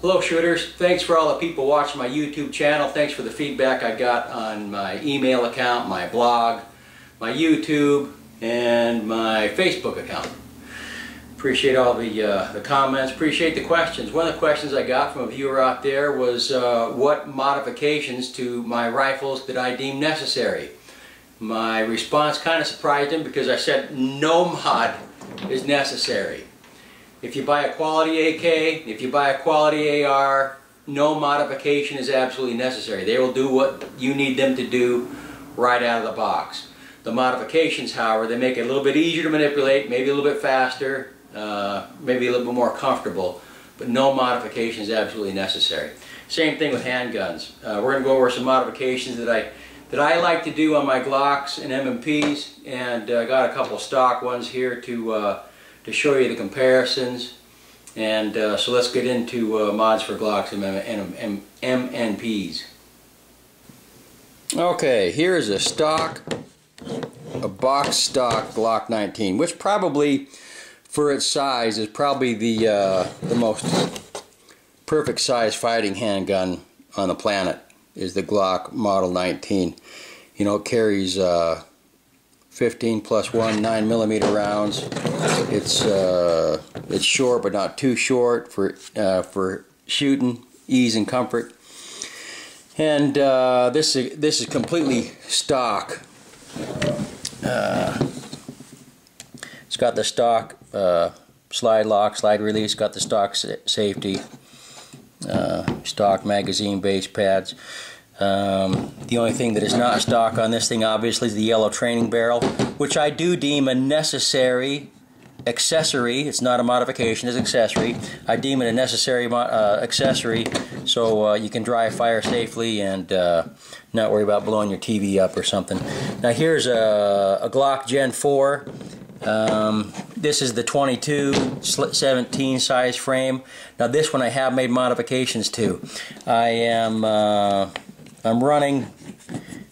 Hello shooters, thanks for all the people watching my YouTube channel. Thanks for the feedback I got on my email account, my blog, my YouTube, and my Facebook account. Appreciate all the comments, appreciate the questions. One of the questions I got from a viewer out there was what modifications to my rifles did I deem necessary? My response kind of surprised him because I said no mod is necessary. If you buy a quality AK, if you buy a quality AR, no modification is absolutely necessary. They will do what you need them to do right out of the box. The modifications, however, they make it a little bit easier to manipulate, maybe a little bit faster, maybe a little bit more comfortable, but no modification is absolutely necessary. Same thing with handguns. We're going to go over some modifications that I like to do on my Glocks and M&Ps, and I got a couple stock ones here to show you the comparisons. And so let's get into mods for Glocks and M&Ps. Okay, here's a box stock Glock 19, which probably for its size is probably the most perfect size fighting handgun on the planet, is the Glock Model 19. You know, it carries 15 plus 1 9mm rounds. It's short but not too short for shooting, ease and comfort. And this is completely stock. It's got the stock slide lock, slide release, got the stock safety, stock magazine base pads. The only thing that is not stock on this thing obviously is the yellow training barrel, which I do deem a necessary accessory. It's not a modification, it's accessory. I deem it a necessary accessory so you can dry fire safely and not worry about blowing your TV up or something. Now here's a Glock Gen 4. This is the 22/17 size frame. Now this one I have made modifications to. I'm running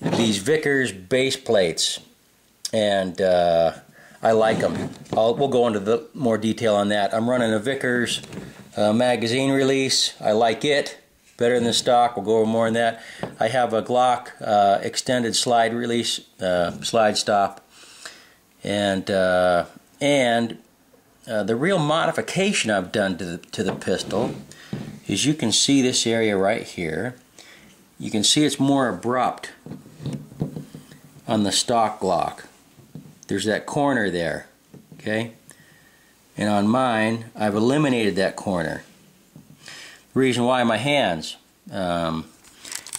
these Vickers base plates, and I like them. We'll go into more detail on that. I'm running a Vickers magazine release. I like it better than the stock. We'll go over more on that. I have a Glock extended slide release, slide stop, and the real modification I've done to the pistol is, you can see this area right here. You can see it's more abrupt on the stock Glock. There's that corner there, okay? And on mine, I've eliminated that corner. The reason why, my hands.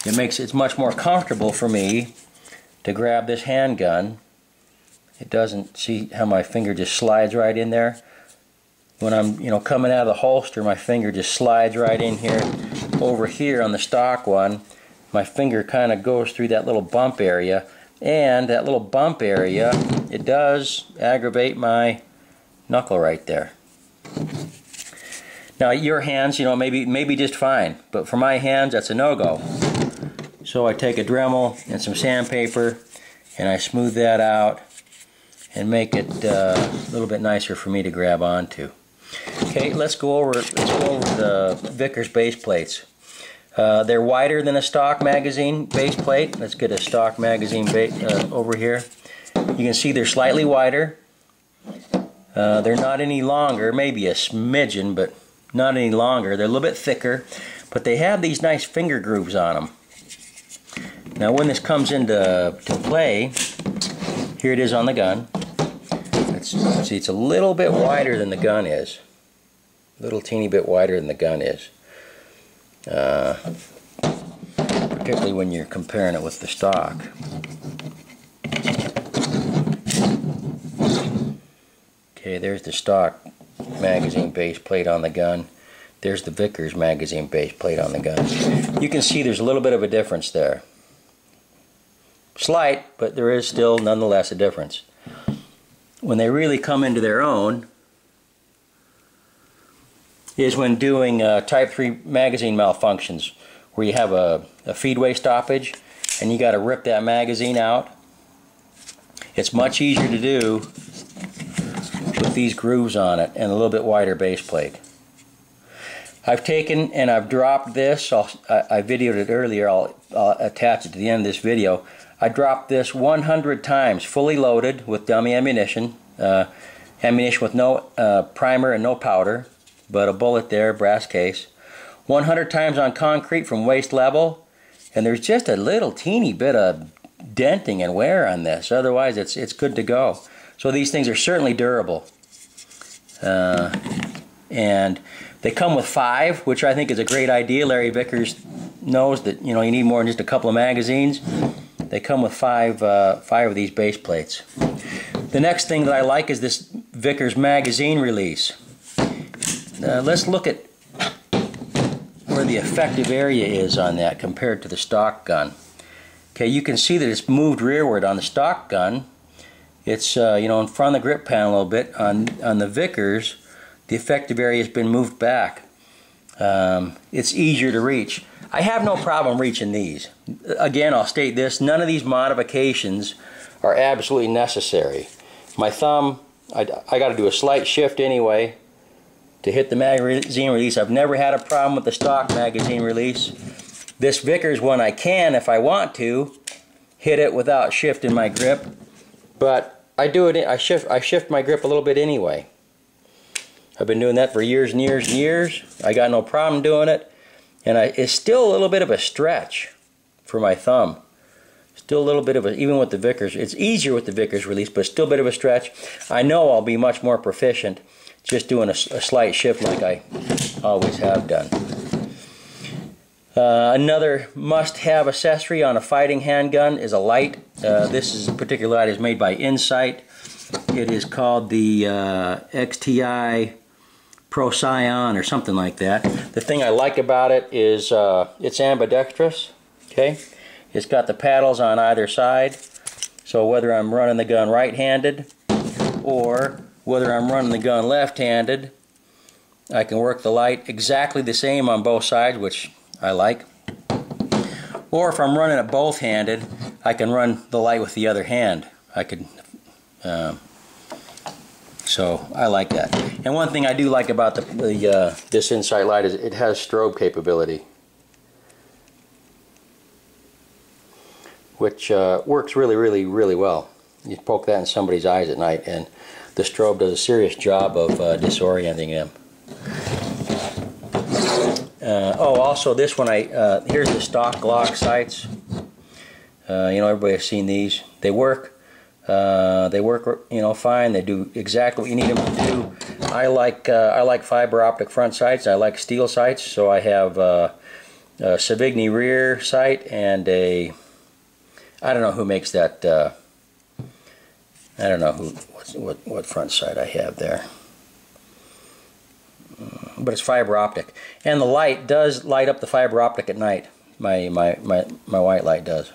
It's much more comfortable for me to grab this handgun. It doesn't, see how my finger just slides right in there? When I'm, coming out of the holster, my finger just slides right in here. Over here on the stock one, my finger kind of goes through that little bump area, and that little bump area, it does aggravate my knuckle right there. Now your hands, maybe just fine, but for my hands that's a no-go. So I take a Dremel and some sandpaper and I smooth that out and make it a little bit nicer for me to grab onto. Okay, let's go over the Vickers base plates. They're wider than a stock magazine base plate. Let's get a stock magazine over here. You can see they're slightly wider. They're not any longer, maybe a smidgen, but not any longer. They're a little bit thicker, but they have these nice finger grooves on them. Now when this comes into play, here it is on the gun. See, it's a little bit wider than the gun is. A little teeny bit wider than the gun is. Particularly when you're comparing it with the stock. Okay, there's the stock magazine base plate on the gun. There's the Vickers magazine base plate on the gun. You can see there's a little bit of a difference there. Slight, but there is still nonetheless a difference. When they really come into their own is when doing Type 3 magazine malfunctions, where you have a feedway stoppage and you got to rip that magazine out. It's much easier to do with these grooves on it and a little bit wider base plate. I've taken and I've dropped this. I videoed it earlier. I'll attach it to the end of this video. I dropped this 100 times, fully loaded with dummy ammunition. Ammunition with no primer and no powder, but a bullet there, brass case. 100 times on concrete from waist level, and there's just a little teeny bit of denting and wear on this. Otherwise, it's good to go. So these things are certainly durable. And they come with 5, which I think is a great idea. Larry Vickers knows that you need more than just a couple of magazines. They come with 5 of these base plates. The next thing that I like is this Vickers magazine release. Let's look at where the effective area is on that compared to the stock gun. Okay, you can see that it's moved rearward on the stock gun. It's in front of the grip panel a little bit. On the Vickers, the effective area has been moved back. It's easier to reach. I have no problem reaching these. Again, I'll state this, none of these modifications are absolutely necessary. My thumb, I got to do a slight shift anyway to hit the magazine release. I've never had a problem with the stock magazine release. This Vickers one I can, if I want to, hit it without shifting my grip. But I do it. I shift my grip a little bit anyway. I've been doing that for years and years and years. I got no problem doing it, and it's still a little bit of a stretch for my thumb. Still a little bit of a, even with the Vickers, it's easier with the Vickers release, but still a bit of a stretch. I know I'll be much more proficient just doing a slight shift like I always have done. Another must-have accessory on a fighting handgun is a light. This particular light is made by Insight. It is called the XTI Procyon or something like that. The thing I like about it is it's ambidextrous. Okay, it's got the paddles on either side, so whether I'm running the gun right-handed or whether I'm running the gun left-handed, I can work the light exactly the same on both sides, which I like. Or if I'm running it both-handed, I can run the light with the other hand. I could, so I like that. And one thing I do like about this Insight light is it has strobe capability, which works really, really, really well. You poke that in somebody's eyes at night, and the strobe does a serious job of disorienting them. Also this one, here's the stock Glock Sights. Everybody has seen these. They work. Fine. They do exactly what you need them to do. I like fiber optic front sights. I like steel sights. So I have a Savigny rear sight and a, I don't know who makes that. I don't know what front sight I have there. But it's fiber optic, and the light does light up the fiber optic at night. My white light does,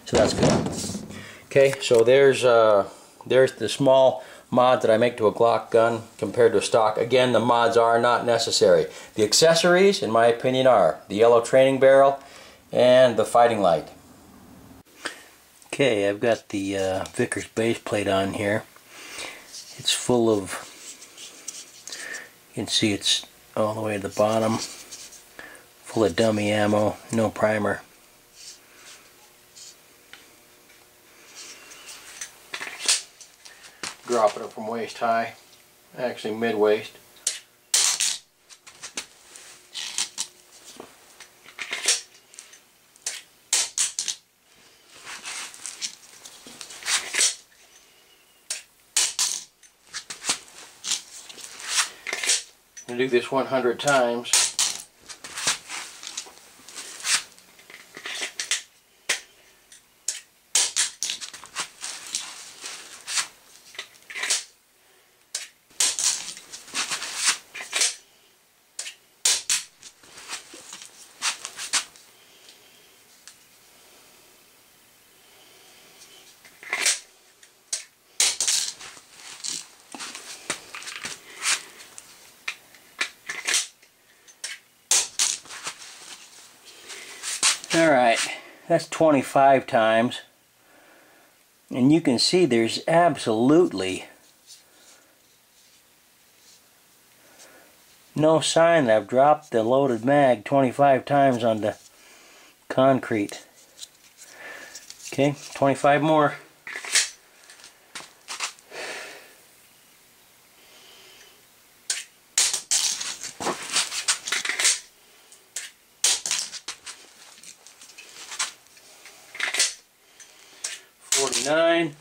so that's good. Okay, so there's the small mod that I make to a Glock gun compared to a stock. Again, the mods are not necessary. The accessories, in my opinion, are the yellow training barrel and the fighting light. Okay, I've got the Vickers base plate on here. It's full of, you can see it's all the way to the bottom, full of dummy ammo, no primer. Drop it up from waist high, actually mid-waist. I'm going to do this 100 times. Alright, that's 25 times, and you can see there's absolutely No sign that I've dropped the loaded mag 25 times on the concrete. Okay, 25 more. $49,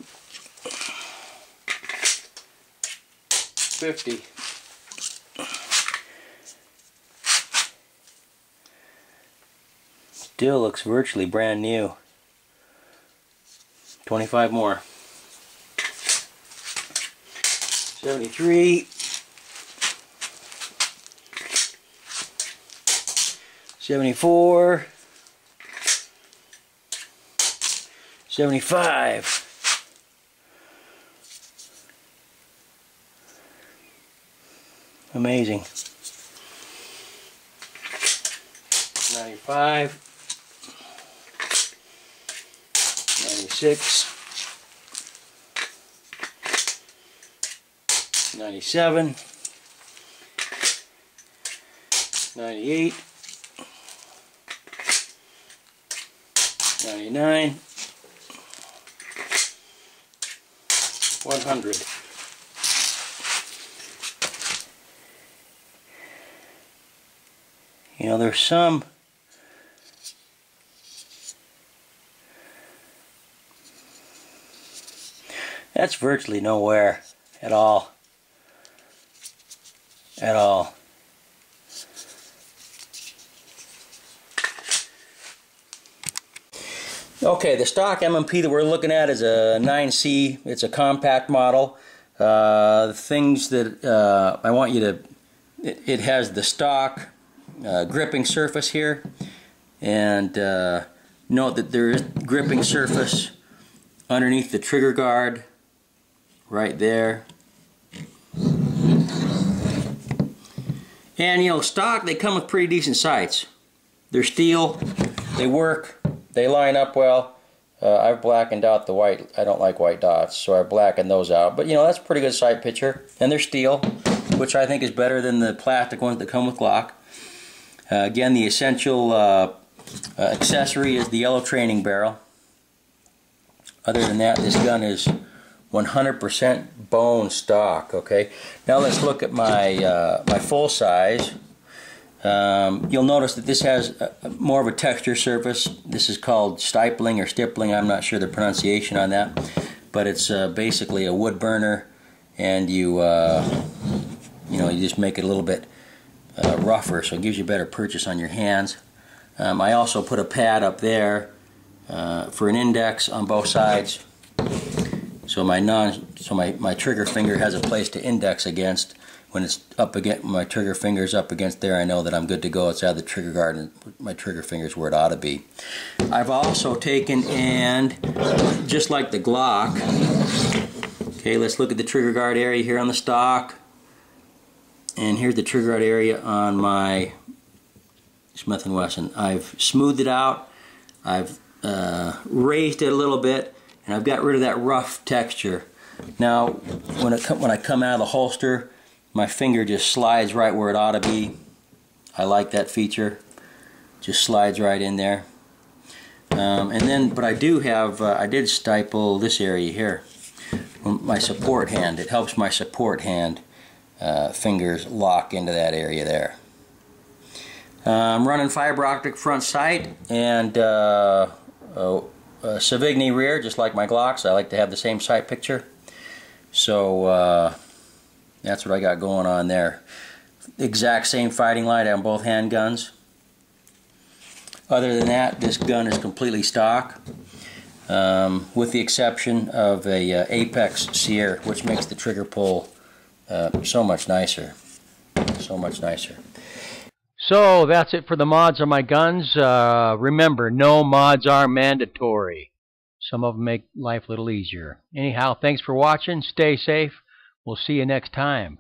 $50. Still looks virtually brand new. 25 more. 73. 74. 75. Amazing. 95. 96. 97. 98. 99. 100. You know, there's some that's virtually nowhere at all. At all. Okay, the stock M&P that we're looking at is a 9C. It's a compact model. The things that I want you to... It has the stock gripping surface here. And note that there is gripping surface underneath the trigger guard. Right there. And you know, stock, they come with pretty decent sights. They're steel, they work, they line up well. I've blackened out the white. I don't like white dots, so I blackened those out. But you know, that's a pretty good sight picture. And they're steel, which I think is better than the plastic ones that come with Glock. Again, the essential accessory is the yellow training barrel. Other than that, this gun is 100% bone stock. Okay, now let's look at my my full size. You'll notice that this has more of a texture surface. This is called Stifling or Stippling. I'm not sure the pronunciation on that, but it's basically a wood burner, and you know, you just make it a little bit rougher, so it gives you better purchase on your hands. I also put a pad up there for an index on both sides. So my trigger finger has a place to index against. When it's up against, my trigger finger's up against there, I know that I'm good to go. It's out of the trigger guard and my trigger finger's where it ought to be. I've also taken, and just like the Glock, okay, let's look at the trigger guard area here on the stock. And here's the trigger guard area on my Smith & Wesson. I've smoothed it out. I've raised it a little bit. And I've got rid of that rough texture. Now, when I come out of the holster, my finger just slides right where it ought to be. I like that feature. Just slides right in there. But I do have, I did stiple this area here. My support hand. It helps my support hand fingers lock into that area there. I'm running fiber optic front sight and Savigny rear, just like my Glocks. I like to have the same sight picture. So that's what I got going on there. Exact same fighting light on both handguns. Other than that, this gun is completely stock, with the exception of a Apex Sierra, which makes the trigger pull so much nicer. So much nicer. So that's it for the mods on my guns. Remember, no mods are mandatory. Some of them make life a little easier. Anyhow, thanks for watching. Stay safe. We'll see you next time.